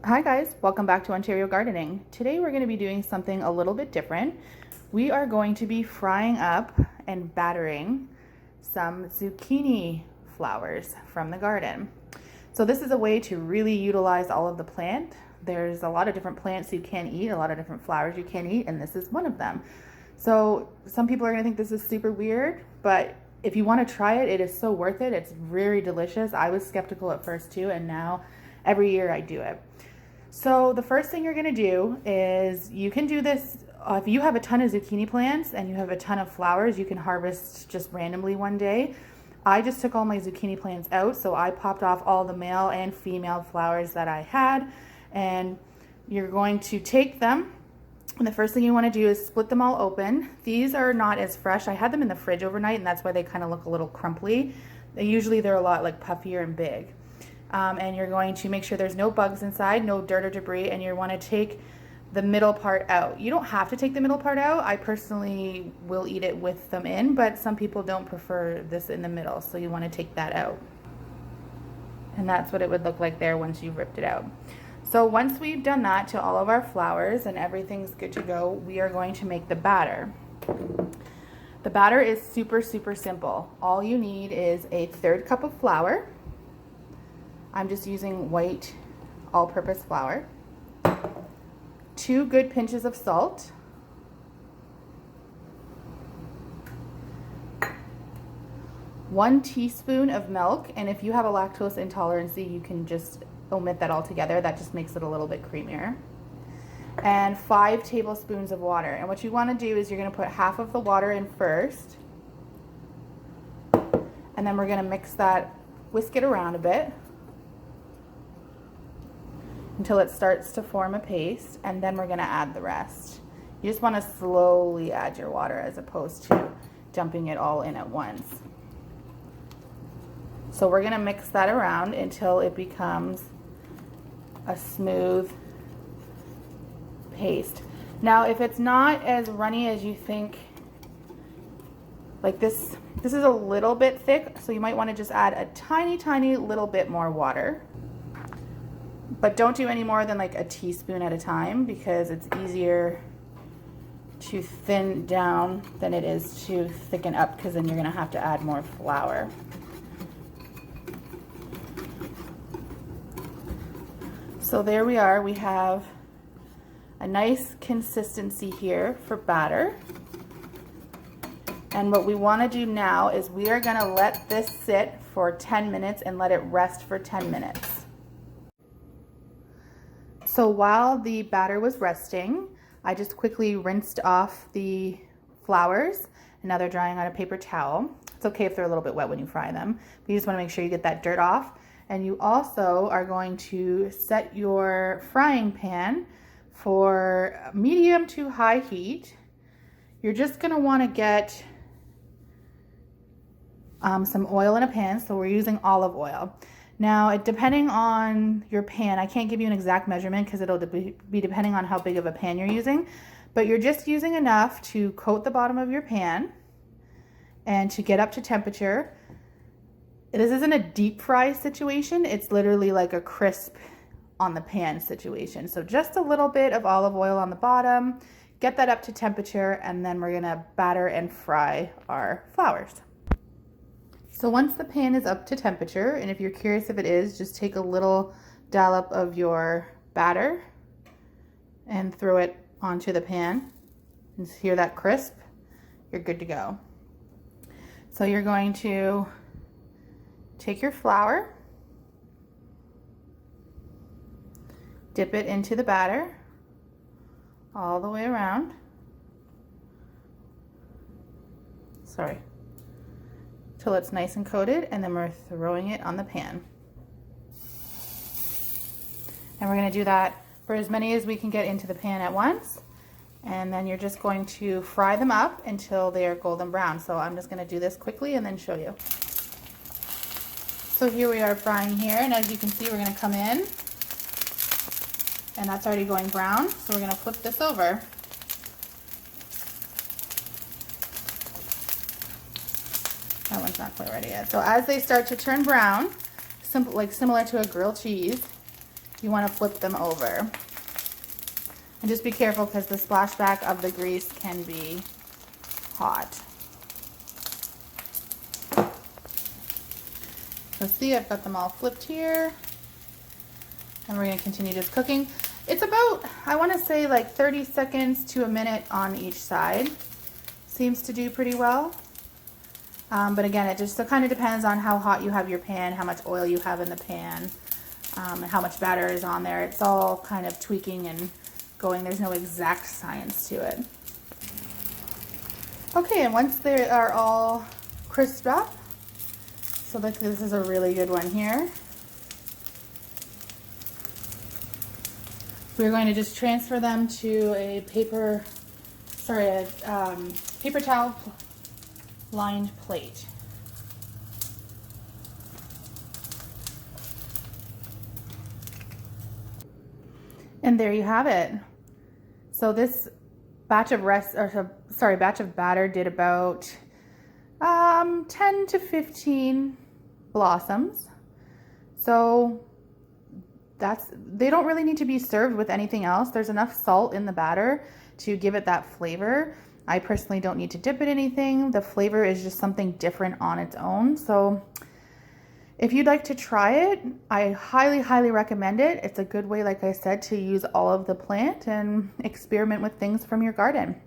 Hi guys, welcome back to Ontario Gardening. Today we're going to be doing something a little bit different. We are going to be frying up and battering some zucchini flowers from the garden. So this is a way to really utilize all of the plant. There's a lot of different plants you can eat, a lot of different flowers you can eat, and this is one of them. So some people are going to think this is super weird, but if you want to try it, it is so worth it. It's very delicious. I was skeptical at first too, and now every year I do it. So the first thing you're going to do is you can do this if you have a ton of zucchini plants and you have a ton of flowers, you can harvest just randomly one day. I just took all my zucchini plants out, so I popped off all the male and female flowers that I had, and you're going to take them, and the first thing you want to do is split them all open. These are not as fresh. I had them in the fridge overnight, and that's why they kind of look a little crumply. Usually they're a lot like puffier and big. And you're going to make sure there's no bugs inside, no dirt or debris, and you want to take the middle part out. You don't have to take the middle part out. I personally will eat it with them in, but some people don't prefer this in the middle, so you want to take that out. And that's what it would look like there once you've ripped it out. So once we've done that to all of our flowers and everything's good to go, we are going to make the batter. The batter is super, super simple. All you need is a 1/3 cup of flour. I'm just using white all-purpose flour, 2 good pinches of salt, 1 teaspoon of milk, and if you have a lactose intolerance, you can just omit that altogether. That just makes it a little bit creamier. And 5 tablespoons of water. And what you want to do is you're going to put half of the water in first, and then we're going to mix that, whisk it around a bit until it starts to form a paste, and then we're going to add the rest. You just want to slowly add your water as opposed to dumping it all in at once. So we're going to mix that around until it becomes a smooth paste. Now if it's not as runny as you think, like this is a little bit thick, so you might want to just add a tiny little bit more water. But don't do any more than like a teaspoon at a time, because it's easier to thin down than it is to thicken up, because then you're going to have to add more flour. So there we are. We have a nice consistency here for batter. And what we want to do now is we are going to let this sit for 10 minutes and let it rest for 10 minutes. So while the batter was resting, I just quickly rinsed off the flowers, and now they're drying on a paper towel. It's okay if they're a little bit wet when you fry them, but you just want to make sure you get that dirt off. And you also are going to set your frying pan for medium to high heat. You're just going to want to get some oil in a pan, so we're using olive oil. Now, depending on your pan, I can't give you an exact measurement because it'll be depending on how big of a pan you're using, but you're just using enough to coat the bottom of your pan and to get up to temperature. This isn't a deep fry situation, it's literally like a crisp on the pan situation. So just a little bit of olive oil on the bottom, get that up to temperature, and then we're gonna batter and fry our flowers. So once the pan is up to temperature, and if you're curious if it is, just take a little dollop of your batter and throw it onto the pan. And hear that crisp? You're good to go. So you're going to take your flour, dip it into the batter all the way around. Sorry. Till it's nice and coated, and then we're throwing it on the pan. And we're going to do that for as many as we can get into the pan at once, and then you're just going to fry them up until they are golden brown. So I'm just going to do this quickly and then show you. So here we are frying here, and as you can see, we're going to come in, and that's already going brown, so we're going to flip this over. That one's not quite ready yet. So as they start to turn brown, similar to a grilled cheese, you want to flip them over. And just be careful because the splashback of the grease can be hot. So see, I've got them all flipped here. And we're going to continue just cooking. It's about, I want to say like 30 seconds to a minute on each side. Seems to do pretty well. But again, it just kind of depends on how hot you have your pan, how much oil you have in the pan, and how much batter is on there. It's all kind of tweaking and going. There's no exact science to it. Okay, and once they are all crisped up, so like this is a really good one here. We're going to just transfer them to a paper towel lined plate. And there you have it. So this batch of batter did about 10 to 15 blossoms. So they don't really need to be served with anything else. There's enough salt in the batter to give it that flavor. I personally don't need to dip it in anything. The flavor is just something different on its own. So if you'd like to try it, I highly, highly recommend it. It's a good way, like I said, to use all of the plant and experiment with things from your garden.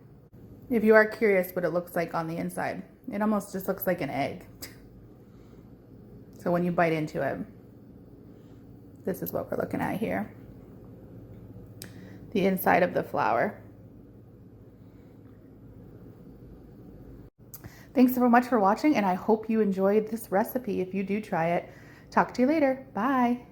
If you are curious what it looks like on the inside, it almost just looks like an egg. So when you bite into it, this is what we're looking at here. The inside of the flower. Thanks so much for watching, and I hope you enjoyed this recipe. If you do try it, talk to you later. Bye.